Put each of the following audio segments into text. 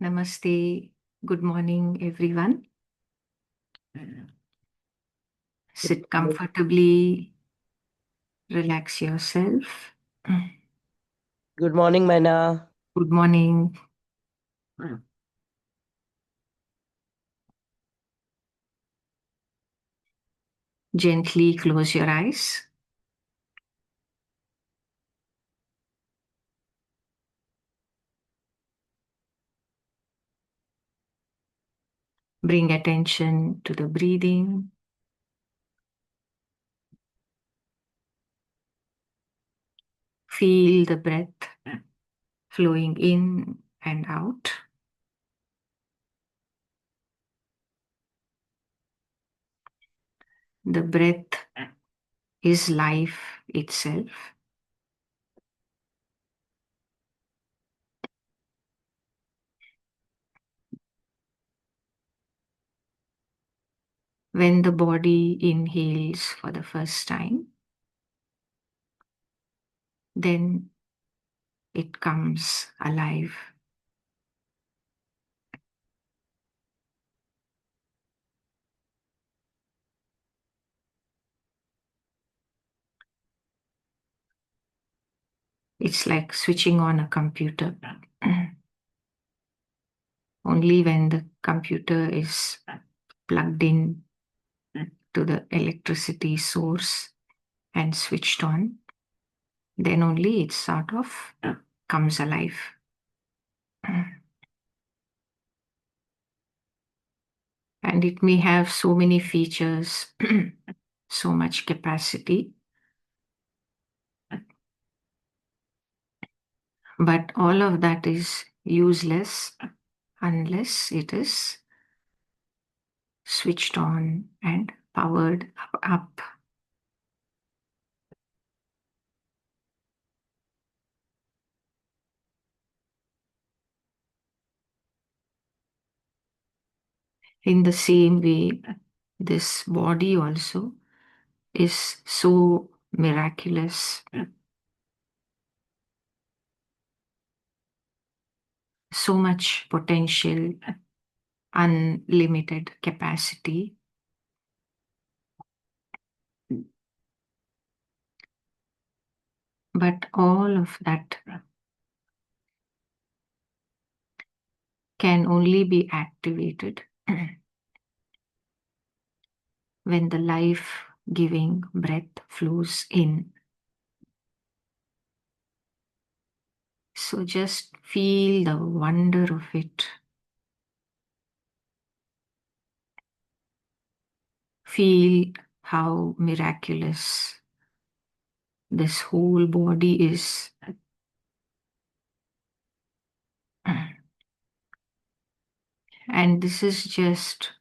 Namaste. Good morning, everyone. Sit comfortably, relax yourself. Good morning, Maina. Good morning. Gently close your eyes. Bring attention to the breathing. Feel the breath flowing in and out. The breath is life itself. When the body inhales for the first time, then it comes alive. It's like switching on a computer. Only when the computer is plugged in to the electricity source and switched on, then only it sort of comes alive. And it may have so many features, so much capacity, but all of that is useless unless it is switched on and powered up. In the same way, this body also is so miraculous, so much potential, unlimited capacity. But all of that can only be activated when the life giving breath flows in. So just feel the wonder of it. Feel how miraculous this whole body is. And this is just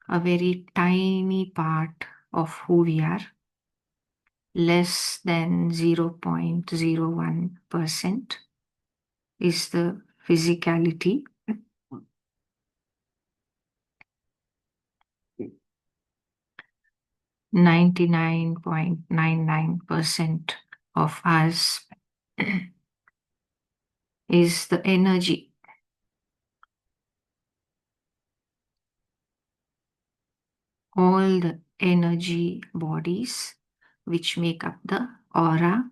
a very tiny part of who we are, less than 0.01% is the physicality. 99.99% of us is the energy. All the energy bodies which make up the aura,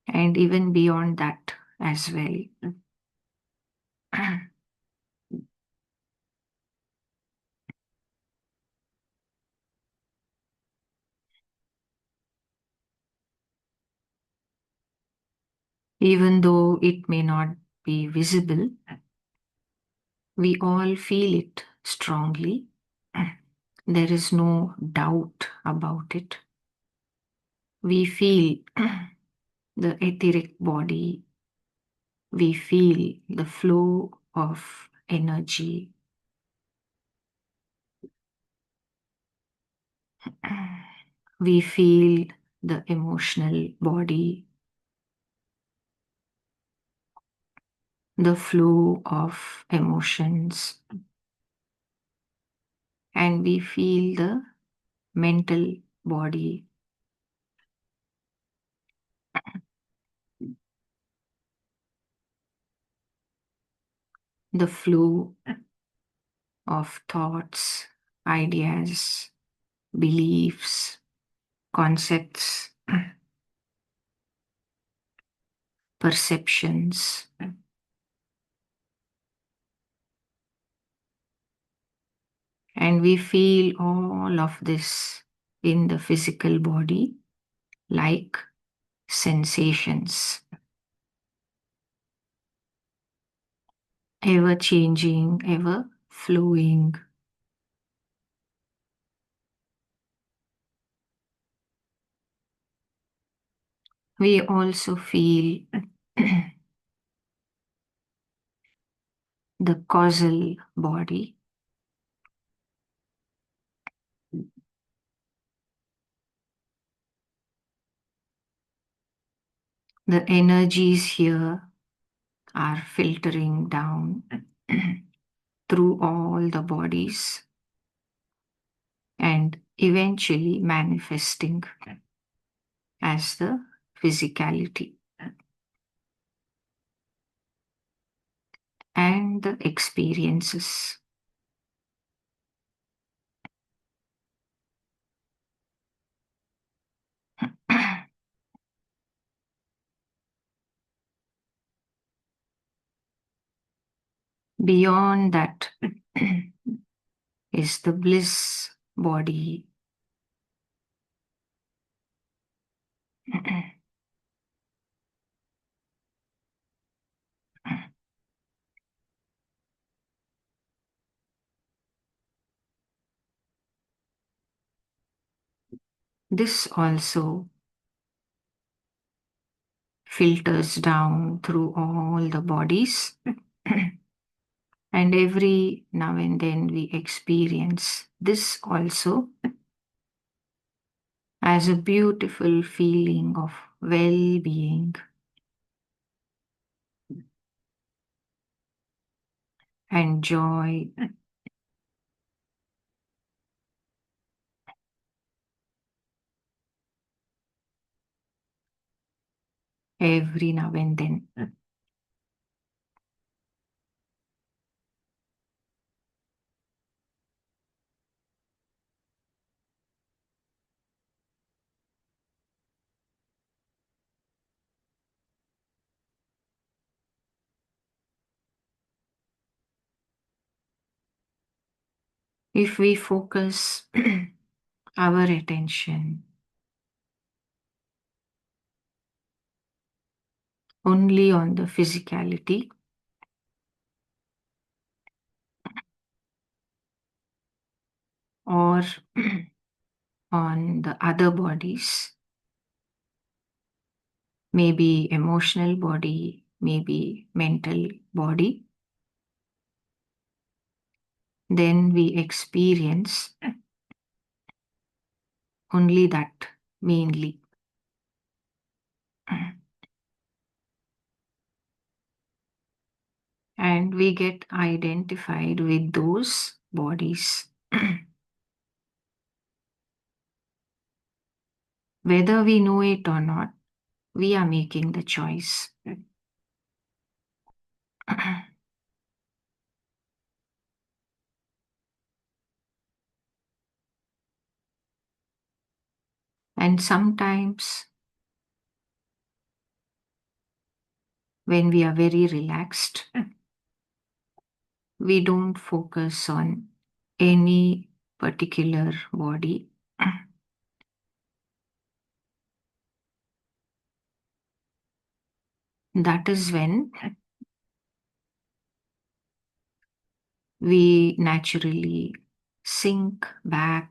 and even beyond that as well. Even though it may not be visible, we all feel it strongly. There is no doubt about it. We feel the etheric body. We feel the flow of energy. We feel the emotional body, the flow of emotions, and we feel the mental body. the flow of thoughts, ideas, beliefs, concepts, perceptions. And we feel all of this in the physical body like sensations, ever changing, ever flowing. We also feel the causal body, the energies here are filtering down through all the bodies and eventually manifesting as the physicality and the experiences. Beyond that is the bliss body. This also filters down through all the bodies. And every now and then we experience this also as a beautiful feeling of well being and joy. Every now and then. If we focus our attention only on the physicality, or on the other bodies, maybe emotional body, maybe mental body, then we experience only that mainly. And we get identified with those bodies. Whether we know it or not, we are making the choice. And sometimes, when we are very relaxed, we don't focus on any particular body. That is when we naturally sink back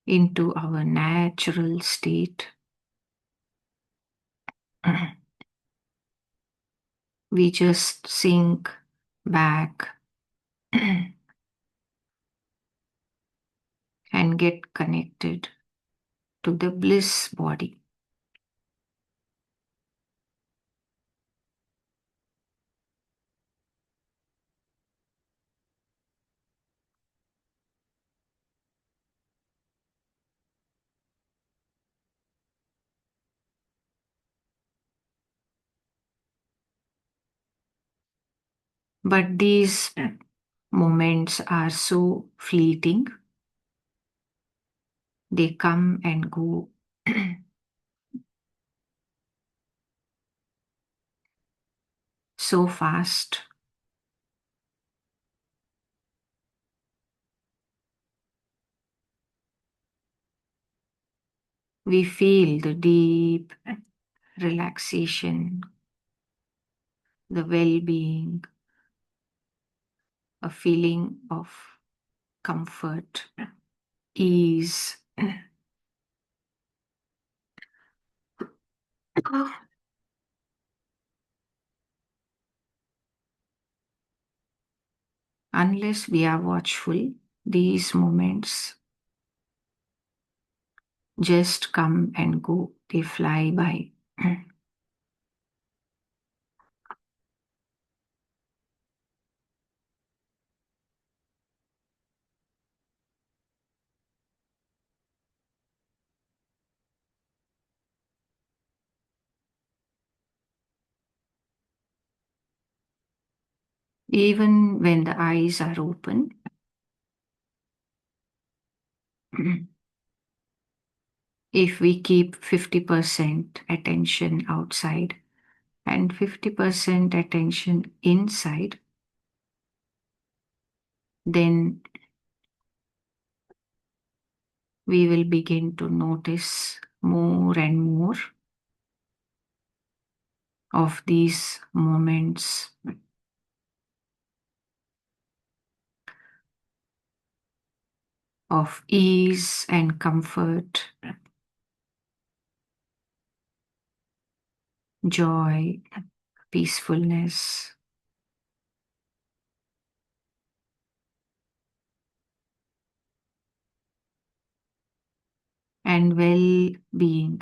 into our natural state. We just sink back and get connected to the bliss body. But these moments are so fleeting, they come and go. So fast. We feel the deep relaxation, the well being, a feeling of comfort, ease. Unless we are watchful, these moments just come and go, they fly by. Even when the eyes are open, if we keep 50% attention outside and 50% attention inside, then we will begin to notice more and more of these moments of ease and comfort, joy, peacefulness, and well being.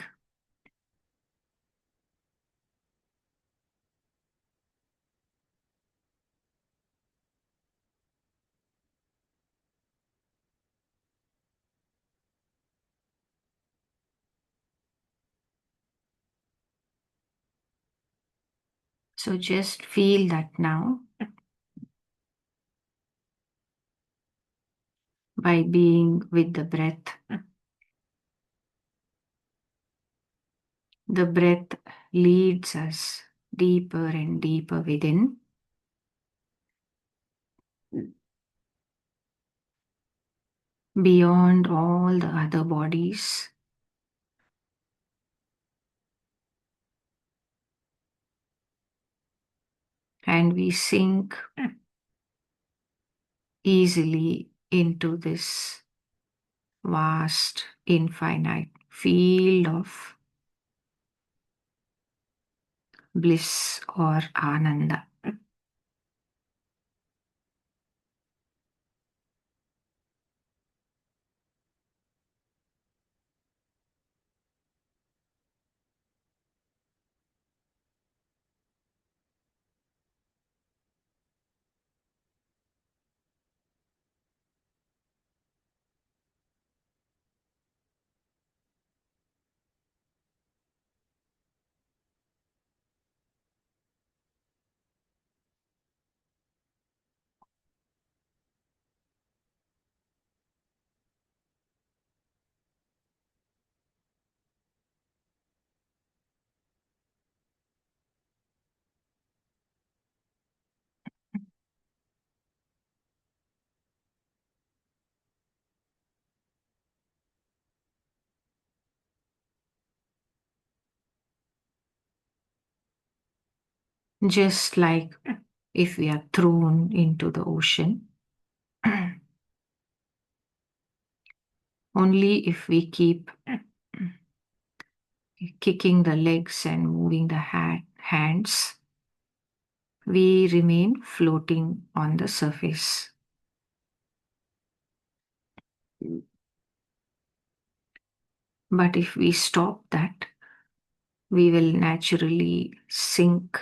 So just feel that now by being with the breath. The breath leads us deeper and deeper within, beyond all the other bodies. And we sink easily into this vast, infinite field of bliss or ananda. Just like if we are thrown into the ocean, only if we keep kicking the legs and moving the hands, we remain floating on the surface. But if we stop that, we will naturally sink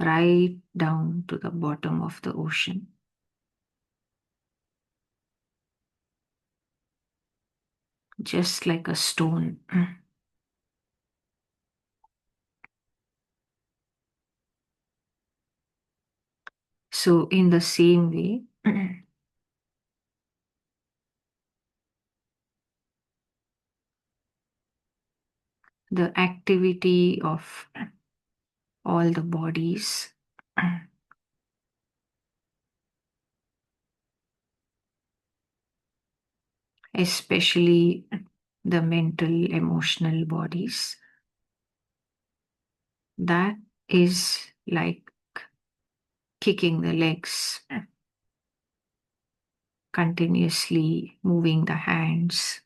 right down to the bottom of the ocean. Just like a stone. So, in the same way, the activity of all the bodies, especially the mental, emotional bodies, that is like kicking the legs, continuously moving the hands.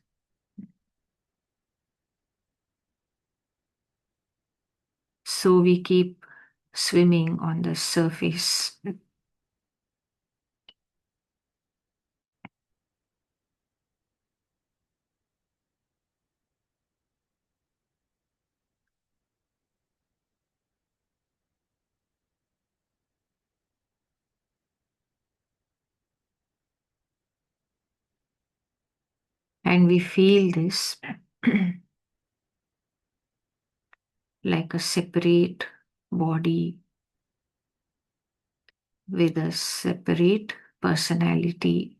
So we keep swimming on the surface. And we feel this like a separate body with a separate personality.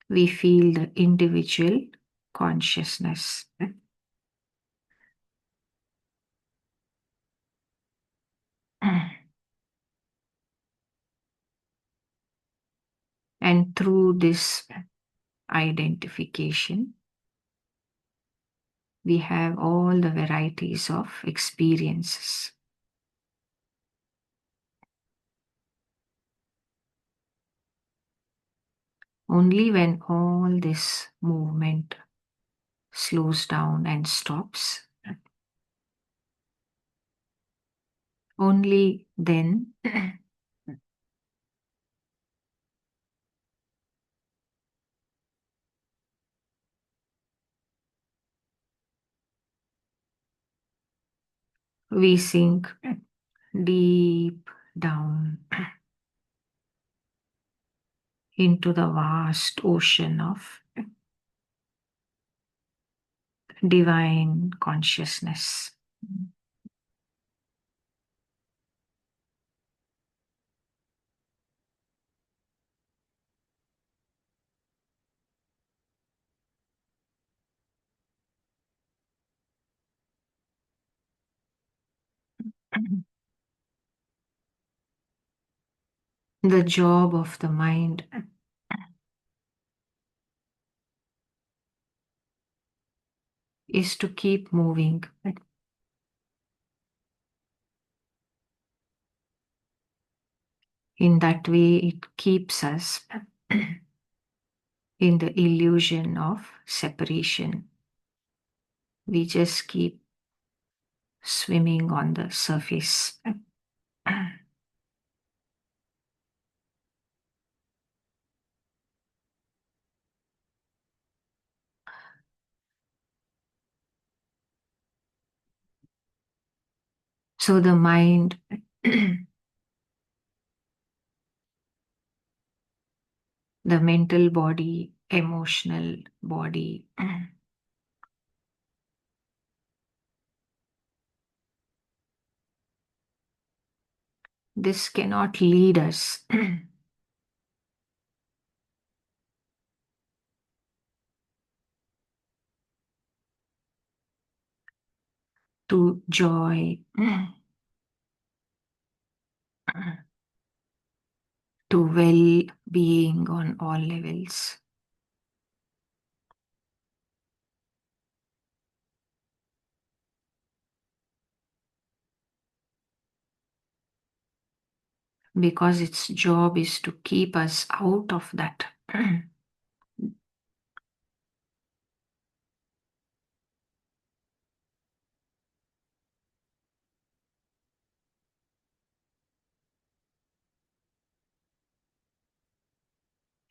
We feel the individual consciousness. And through this identification, we have all the varieties of experiences. Only when all this movement slows down and stops, only then we sink deep down into the vast ocean of divine consciousness. The job of the mind is to keep moving. In that way, it keeps us in the illusion of separation. We just keep swimming on the surface. So the mind, the mental body, emotional body, this cannot lead us to joy, to well being on all levels. Because its job is to keep us out of that.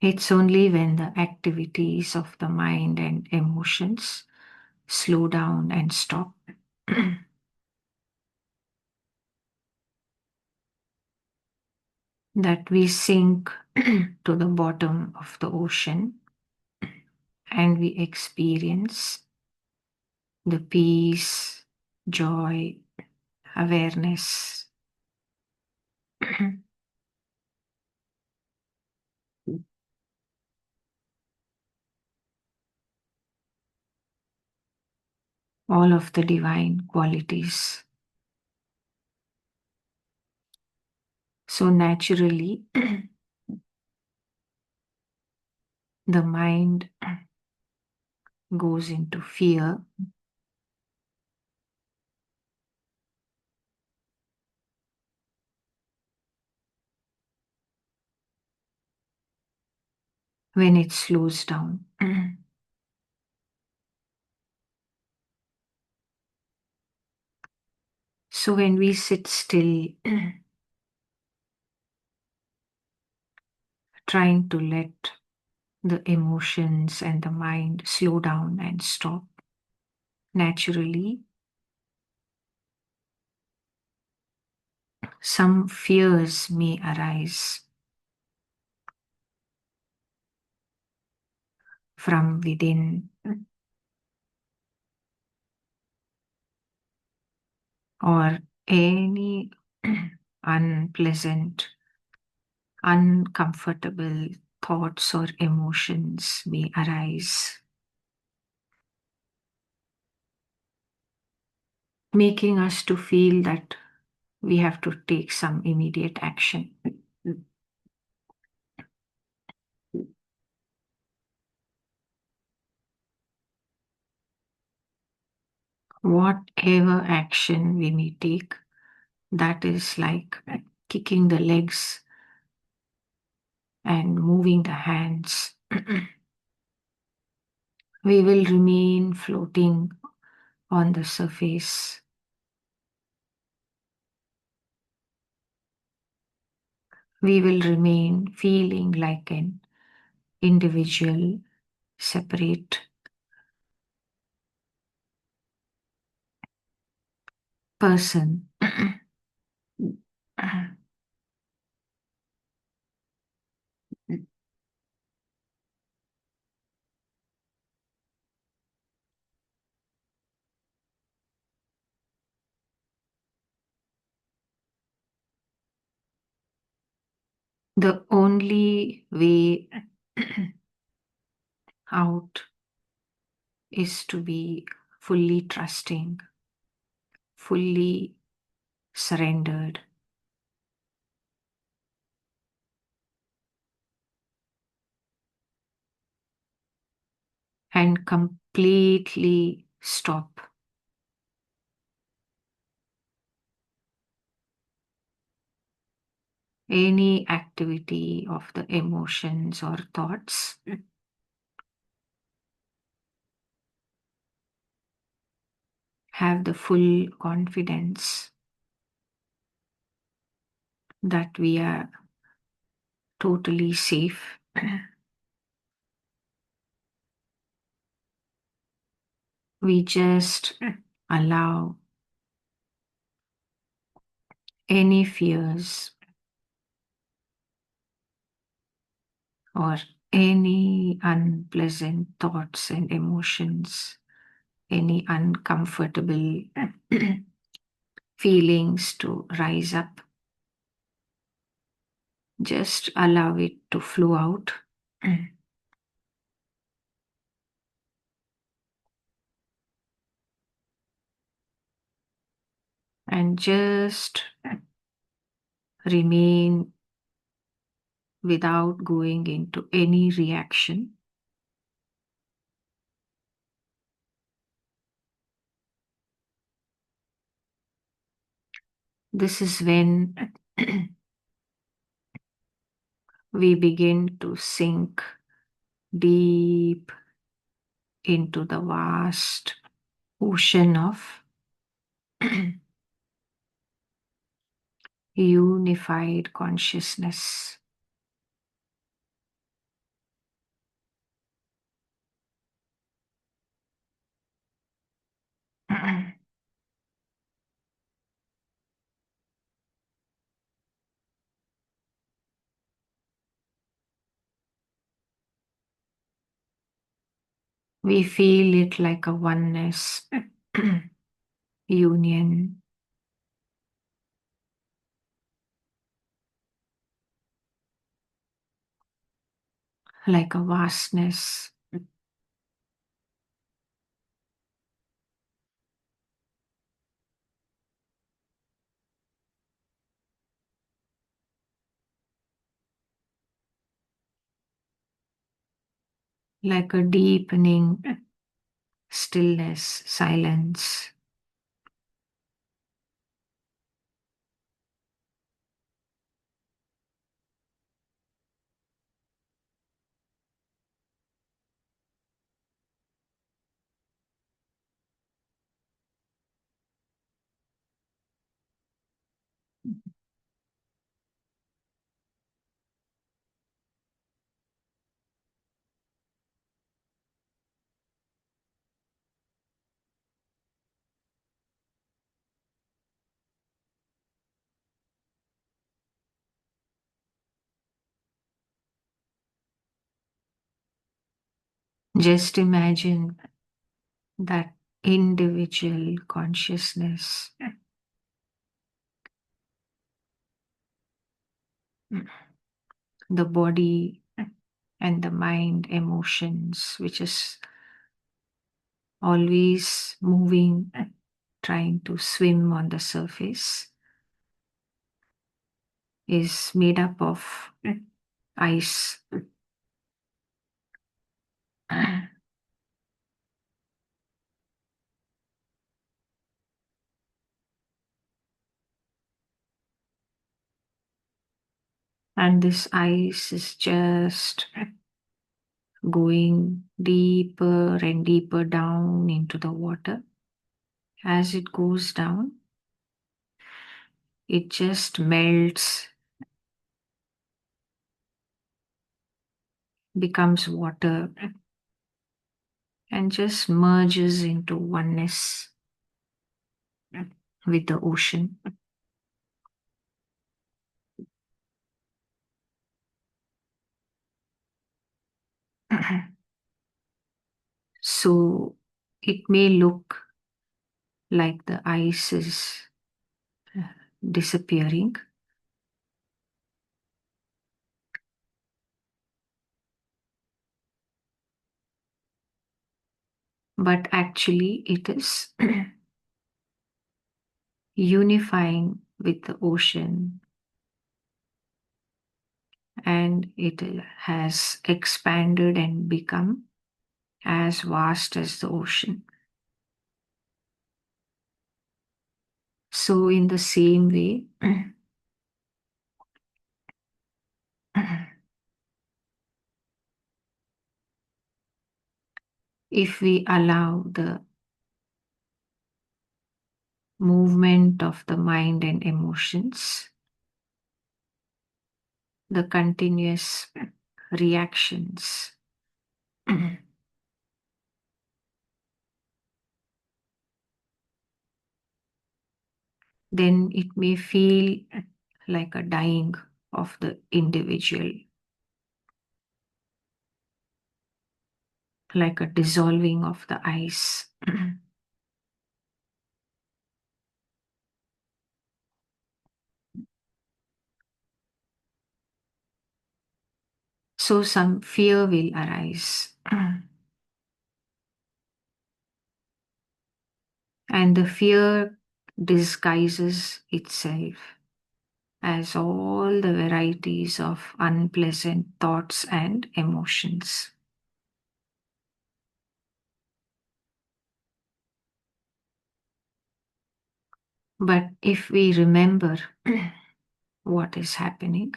It's only when the activities of the mind and emotions slow down and stop that we sink to the bottom of the ocean and we experience the peace, joy, awareness all of the divine qualities. So naturally, the mind goes into fear when it slows down. So when we sit still, trying to let the emotions and the mind slow down and stop, naturally, some fears may arise from within, or any unpleasant, uncomfortable thoughts or emotions may arise, making us to feel that we have to take some immediate action. Whatever action we may take, that is like kicking the legs and moving the hands, we will remain floating on the surface. We will remain feeling like an individual, separate person. The only way out is to be fully trusting, fully surrendered, and completely stop any activity of the emotions or thoughts. Have the full confidence that we are totally safe. We just allow any fears or any unpleasant thoughts and emotions, any uncomfortable feelings to rise up. Just allow it to flow out. And just remain without going into any reaction. This is when we begin to sink deep into the vast ocean of unified consciousness. We feel it like a oneness, union, like a vastness. like a deepening stillness, silence. Just imagine that individual consciousness, the body and the mind, emotions, which is always moving, trying to swim on the surface, is made up of ice. And this ice is just going deeper and deeper down into the water. As it goes down, it just melts, becomes water, and just merges into oneness with the ocean. So it may look like the ice is disappearing, but actually it is unifying with the ocean, and it has expanded and become as vast as the ocean. So, in the same way, if we allow the movement of the mind and emotions, the continuous reactions, then it may feel like a dying of the individual, like a dissolving of the ice. So some fear will arise. And the fear disguises itself as all the varieties of unpleasant thoughts and emotions. But if we remember what is happening,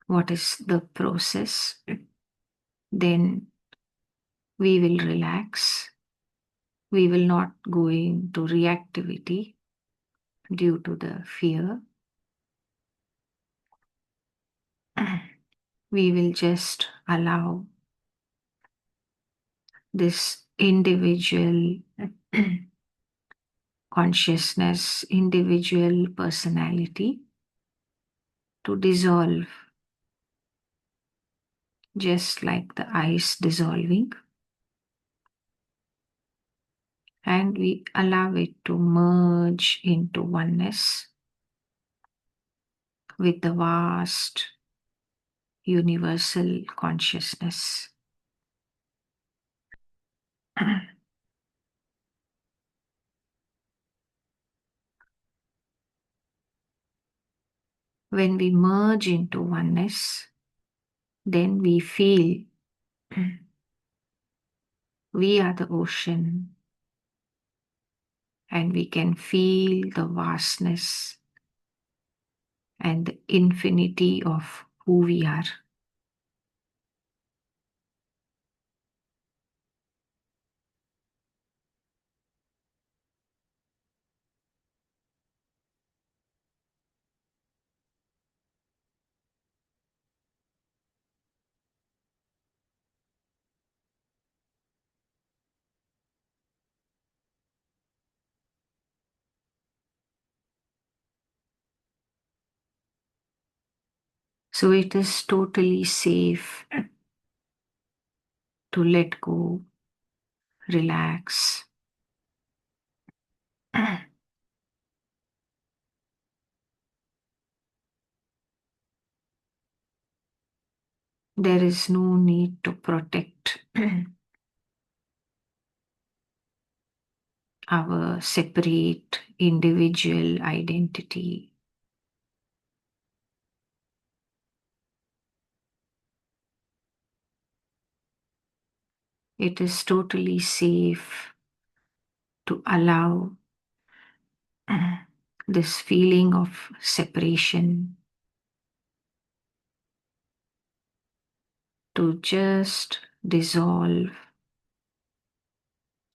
what is the process, then we will relax. We will not go into reactivity due to the fear. We will just allow this individual consciousness, individual personality to dissolve, just like the ice dissolving, and we allow it to merge into oneness with the vast universal consciousness. When we merge into oneness, then we feel we are the ocean and we can feel the vastness and the infinity of who we are. So it is totally safe to let go, relax. There is no need to protect our separate individual identity. It is totally safe to allow this feeling of separation to just dissolve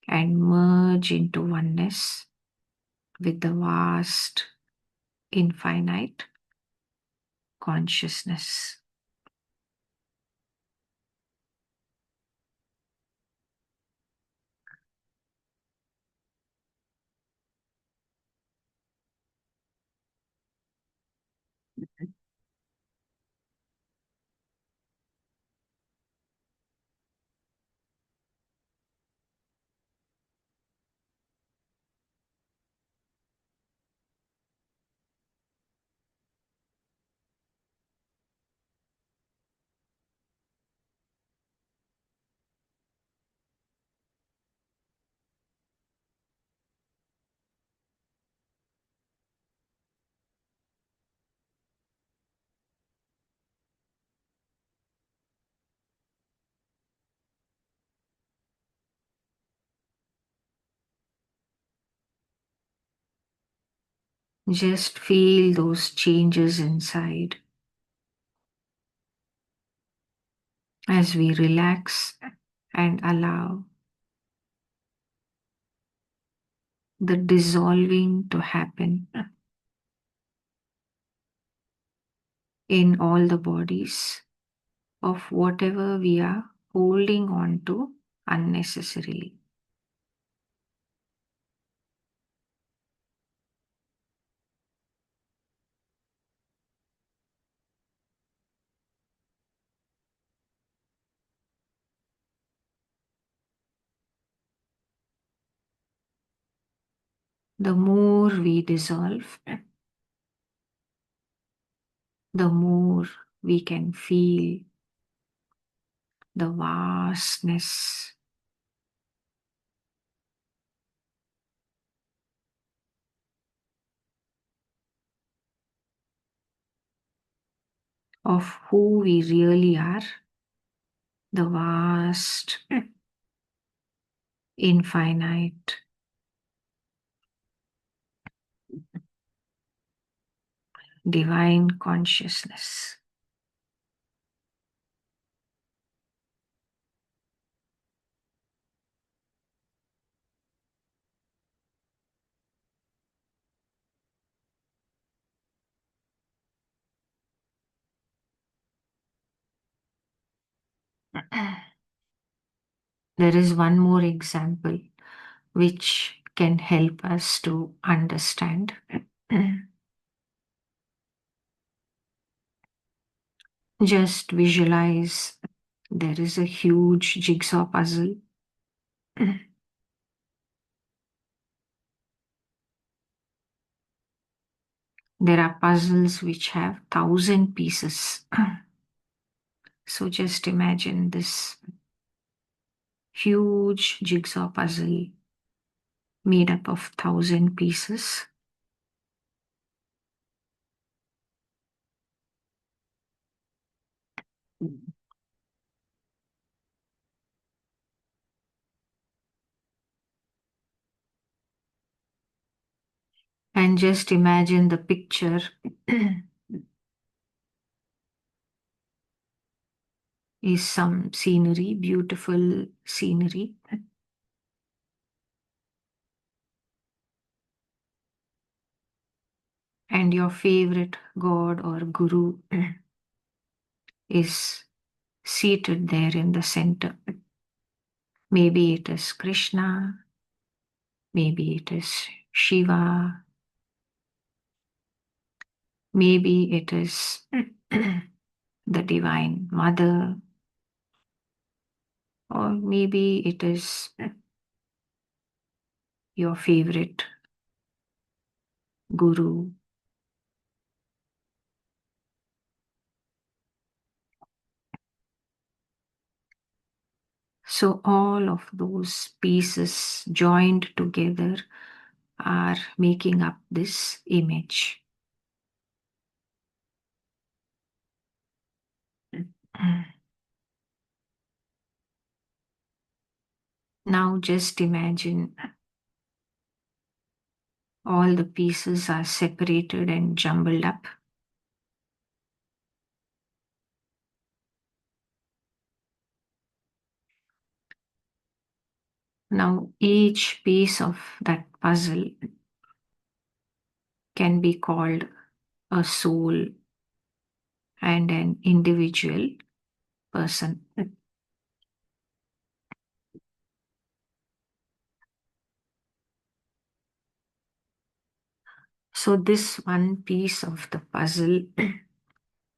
and merge into oneness with the vast, infinite consciousness. Just feel those changes inside as we relax and allow the dissolving to happen in all the bodies of whatever we are holding on to unnecessarily. The more we dissolve, the more we can feel the vastness of who we really are, the vast, infinite, divine consciousness. There is one more example which can help us to understand. Just visualize there is a huge jigsaw puzzle. There are puzzles which have 1,000 pieces. So just imagine this huge jigsaw puzzle made up of 1,000 pieces. And just imagine the picture is some scenery, beautiful scenery. And your favorite god or guru is seated there in the center. Maybe it is Krishna, maybe it is Shiva, maybe it is the Divine Mother, or maybe it is your favorite guru. So all of those pieces joined together are making up this image. Now just imagine all the pieces are separated and jumbled up. Now each piece of that puzzle can be called a soul and an individual person. So this one piece of the puzzle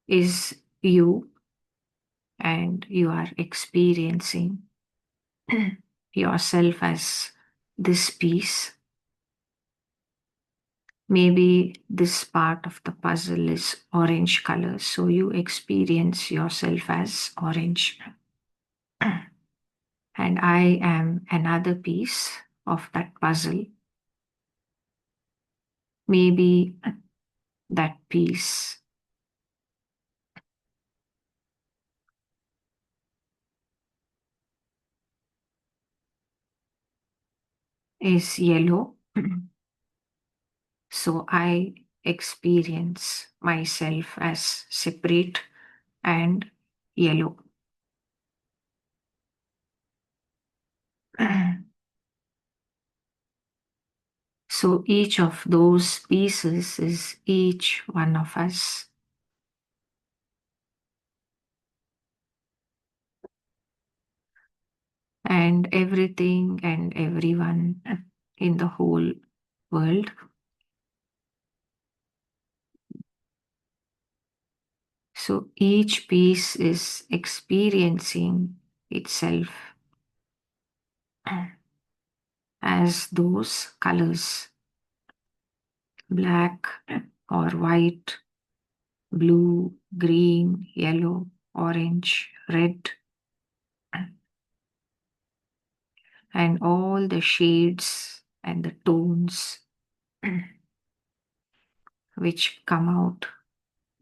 is you, and you are experiencing yourself as this piece. Maybe this part of the puzzle is orange color, so you experience yourself as orange. And I am another piece of that puzzle. Maybe that piece is yellow. So I experience myself as separate and yellow. So each of those pieces is each one of us. And everything and everyone in the whole world. So each piece is experiencing itself as those colors: black or white, blue, green, yellow, orange, red, and all the shades and the tones which come out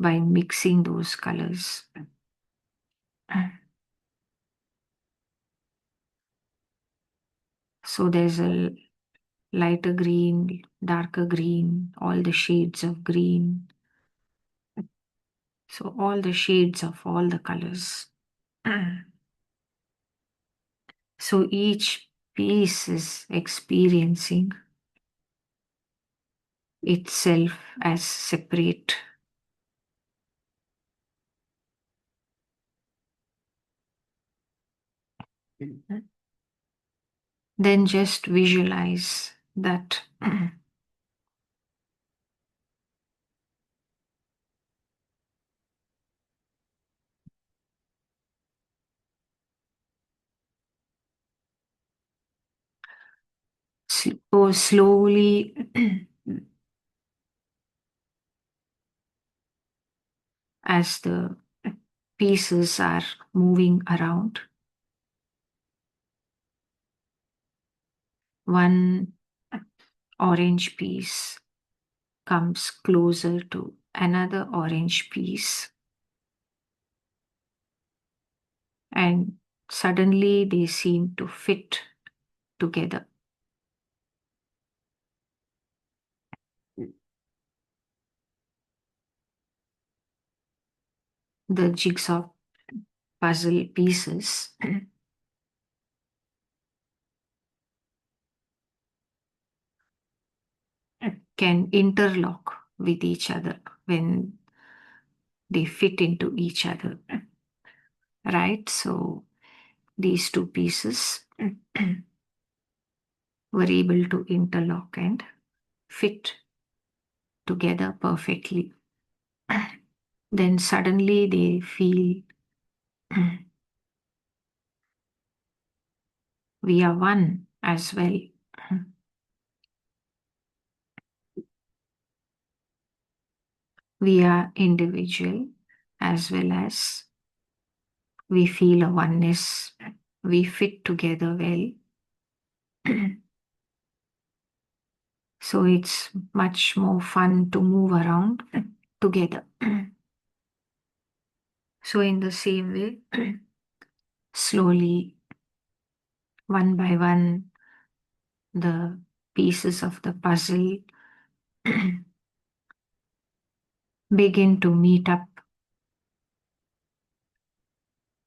by mixing those colors. So there's a lighter green, darker green, all the shades of green. So all the shades of all the colors. So each piece is experiencing itself as separate. Then just visualize that go slowly as the pieces are moving around. One orange piece comes closer to another orange piece, and suddenly they seem to fit together. the jigsaw puzzle pieces can interlock with each other when they fit into each other, right? So these two pieces were able to interlock and fit together perfectly. Then suddenly they feel we are one as well. We are individual as well as we feel a oneness. We fit together well. So it's much more fun to move around together. So, in the same way, slowly, one by one, the pieces of the puzzle begin to meet up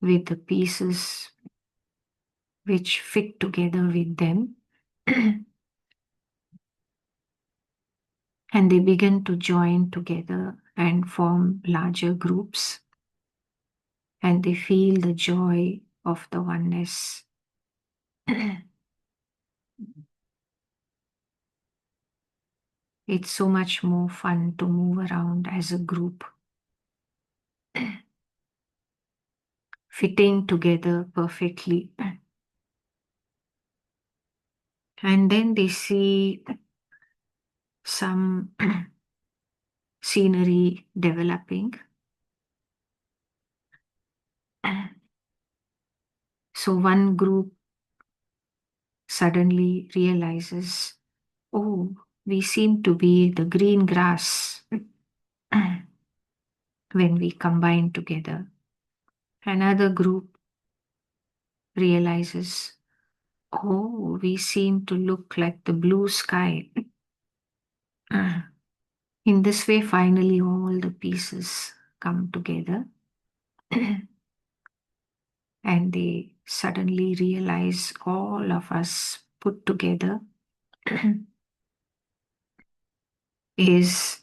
with the pieces which fit together with them. And they begin to join together and form larger groups. And they feel the joy of the oneness. It's so much more fun to move around as a group, fitting together perfectly. And then they see some scenery developing. So one group suddenly realizes, oh, we seem to be the green grass when we combine together. Another group realizes, oh, we seem to look like the blue sky. In this way, finally, all the pieces come together and they suddenly realize all of us put together is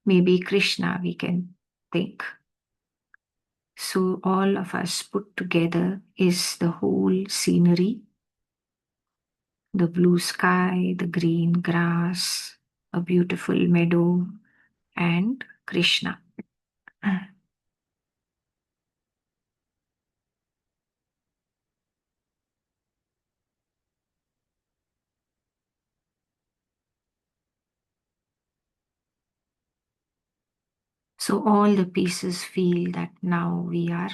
maybe Krishna, we can think. So, all of us put together is the whole scenery, the blue sky, the green grass, a beautiful meadow, and Krishna. So all the pieces feel that now we are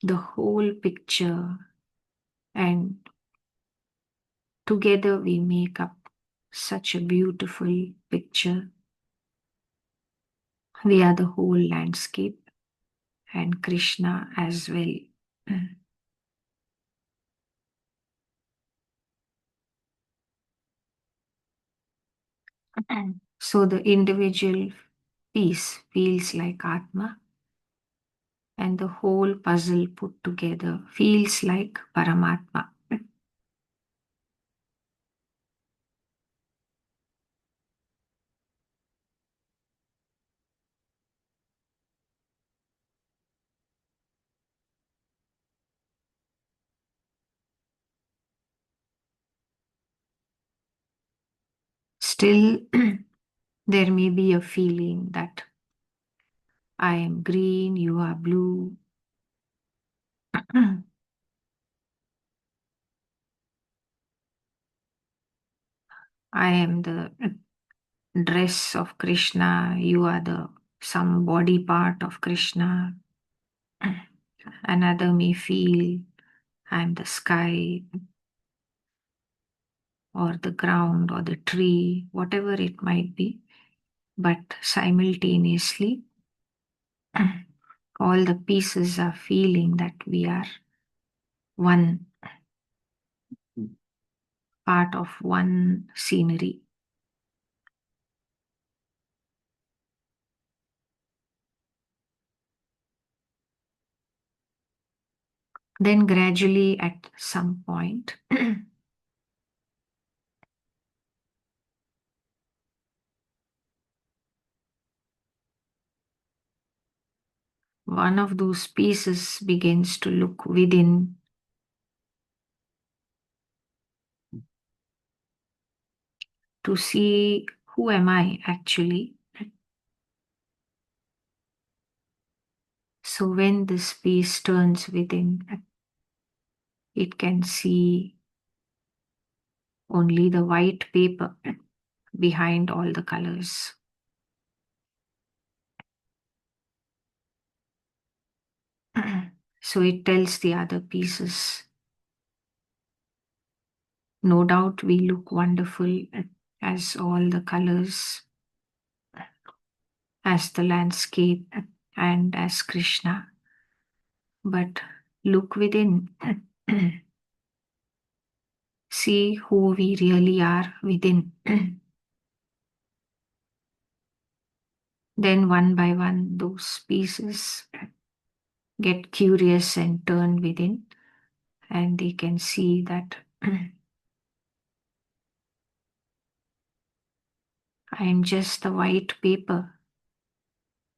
the whole picture, and together we make up such a beautiful picture. We are the whole landscape and Krishna as well. So the individual piece feels like Atma, and the whole puzzle put together feels like Paramatma. Still, there may be a feeling that I am green, you are blue. I am the dress of Krishna, you are the some body part of Krishna. Another may feel I am the sky or the ground or the tree, whatever it might be. But simultaneously, all the pieces are feeling that we are one part of one scenery. Then gradually at some point, one of those pieces begins to look within to see who am I actually. So when this piece turns within, it can see only the white paper behind all the colors. So it tells the other pieces, no doubt we look wonderful as all the colors, as the landscape, and as Krishna. But look within. See who we really are within. Then, one by one, those pieces get curious and turn within, and they can see that I am just the white paper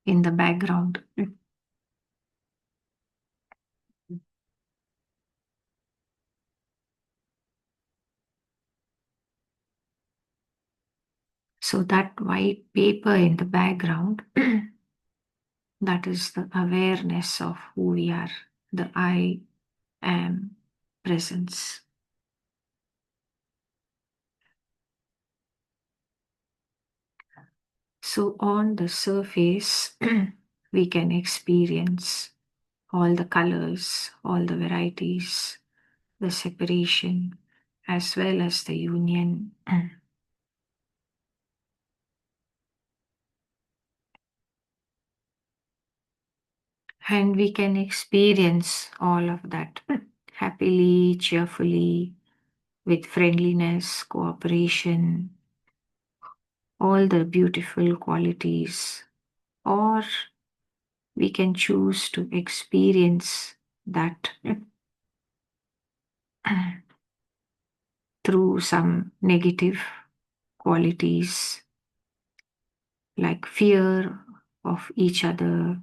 in the background. So, that white paper in the background, that is the awareness of who we are, the I am presence. So, on the surface, we can experience all the colors, all the varieties, the separation, as well as the union. And we can experience all of that happily, cheerfully, with friendliness, cooperation, all the beautiful qualities. Or we can choose to experience that through some negative qualities like fear of each other,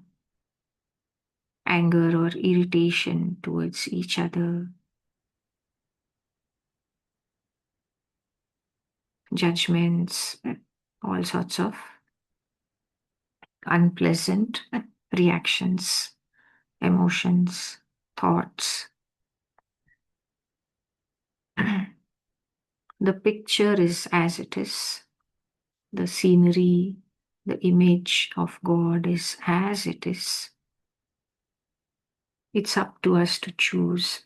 anger or irritation towards each other, judgments, all sorts of unpleasant reactions, emotions, thoughts. The picture is as it is, the scenery, the image of God is as it is. It's up to us to choose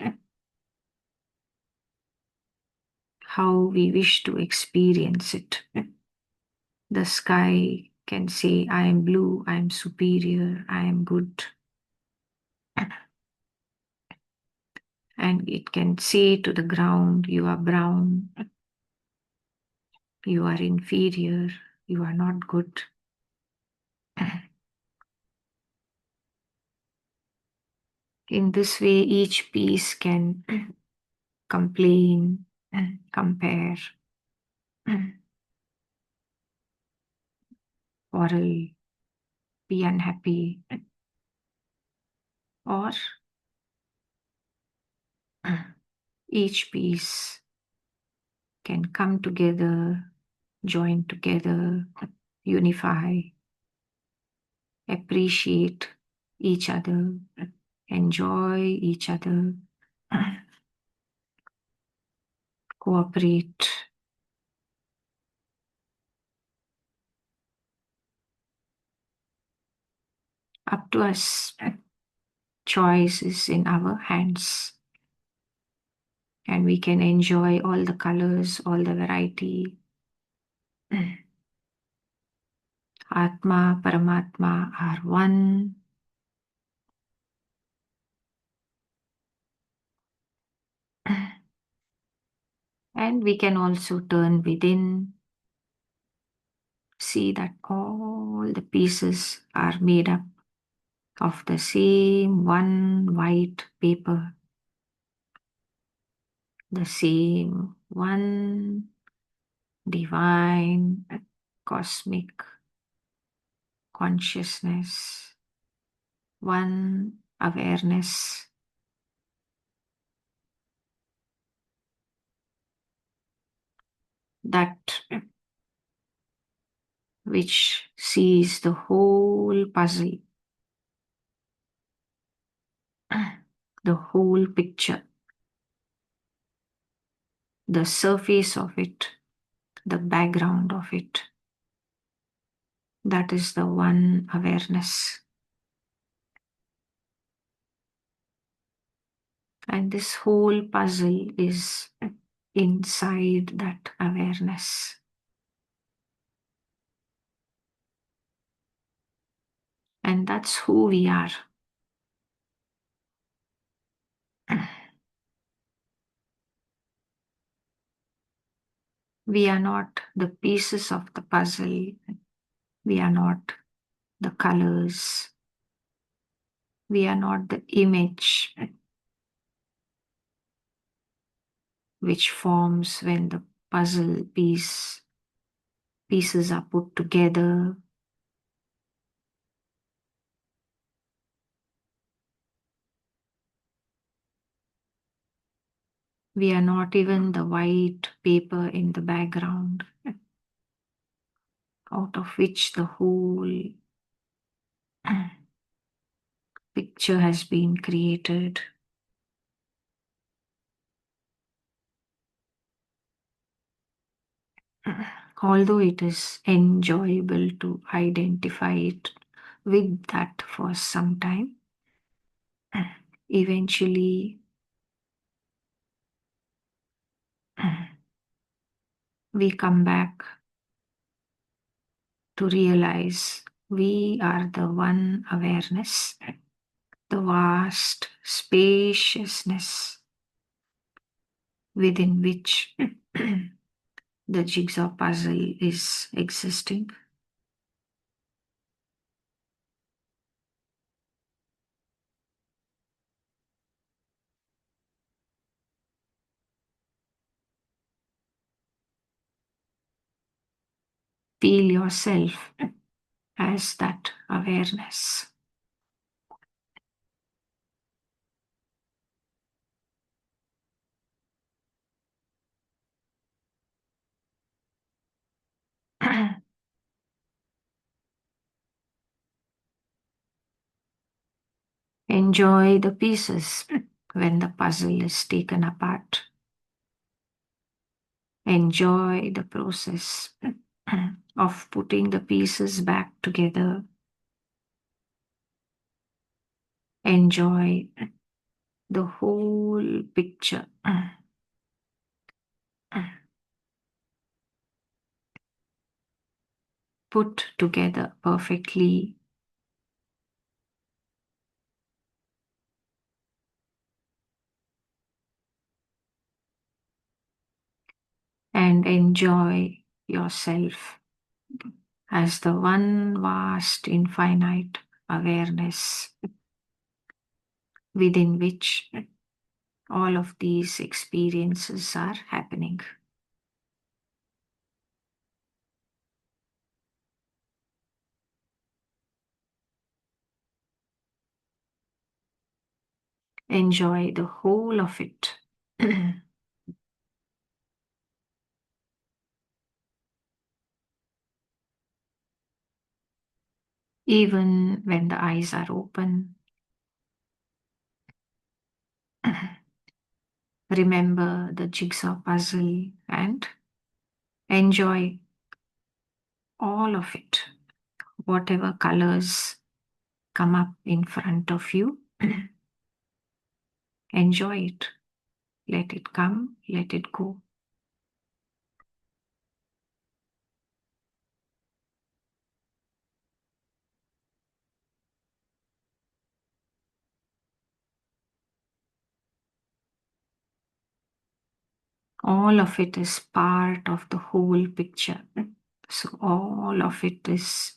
how we wish to experience it. The sky can say, I am blue, I am superior, I am good. And it can say to the ground, you are brown, you are inferior, you are not good. In this way, each piece can complain, compare, quarrel, be unhappy, or each piece can come together, join together, unify, appreciate each other, enjoy each other, cooperate. Up to us. Choice is in our hands. And we can enjoy all the colors, all the variety. Atma, Paramatma are one. And we can also turn within, see that all the pieces are made up of the same one white paper. the same one divine cosmic consciousness, one awareness that which sees the whole puzzle, the whole picture, the surface of it, the background of it. That is the one awareness. And this whole puzzle is inside that awareness. And that's who we are. We are not the pieces of the puzzle. We are not the colors. We are not the image which forms when the puzzle pieces are put together. We are not even the white paper in the background, out of which the whole picture has been created. Although it is enjoyable to identify it with that for some time, eventually we come back to realize we are the one awareness, the vast spaciousness within which the jigsaw puzzle is existing. Feel yourself as that awareness. Enjoy the pieces when the puzzle is taken apart. Enjoy the process of putting the pieces back together. Enjoy the whole picture. Put together perfectly. And enjoy yourself as the one vast infinite awareness within which all of these experiences are happening. Enjoy the whole of it. Even when the eyes are open, remember the jigsaw puzzle and enjoy all of it. Whatever colors come up in front of you, enjoy it. Let it come, let it go. All of it is part of the whole picture. So all of it is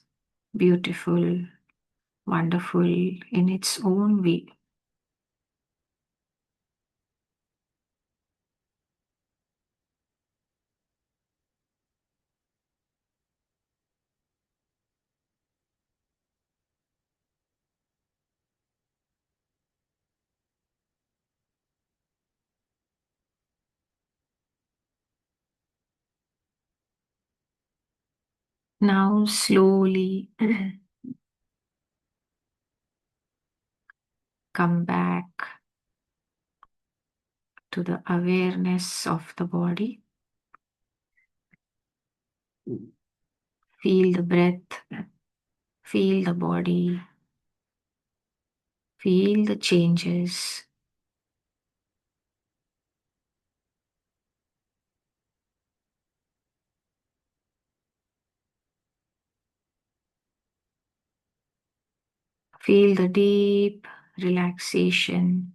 beautiful, wonderful in its own way. Now slowly come back to the awareness of the body. Feel the breath, feel the body, feel the changes. Feel the deep relaxation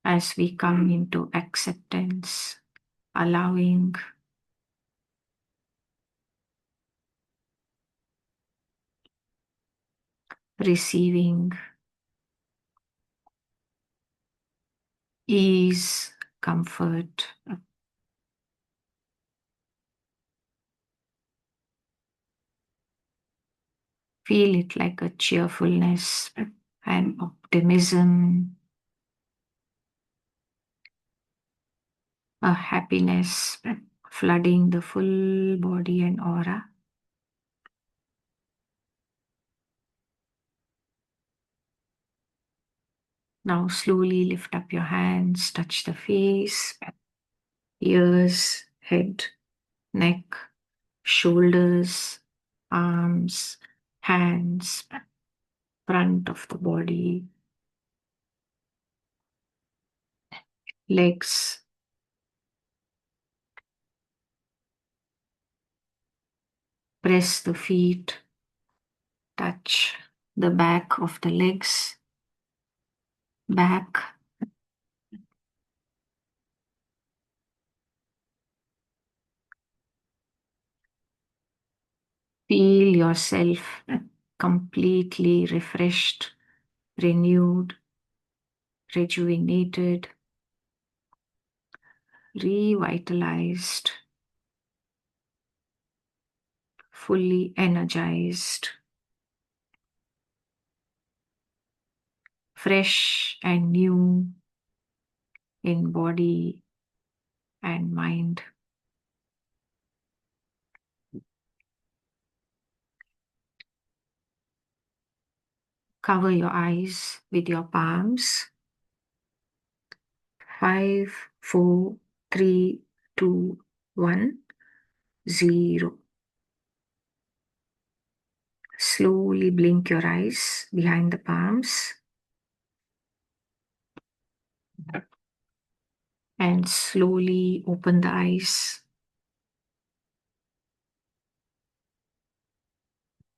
as we come into acceptance, allowing, receiving ease, comfort. Feel it like a cheerfulness and optimism, a happiness flooding the full body and aura. Now slowly lift up your hands, touch the face, ears, head, neck, shoulders, arms, hands, front of the body, legs. Press the feet, touch the back of the legs, back. Feel yourself completely refreshed, renewed, rejuvenated, revitalized, fully energized, fresh and new in body and mind. Cover your eyes with your palms. 5, 4, 3, 2, 1, 0. Slowly blink your eyes behind the palms and slowly open the eyes.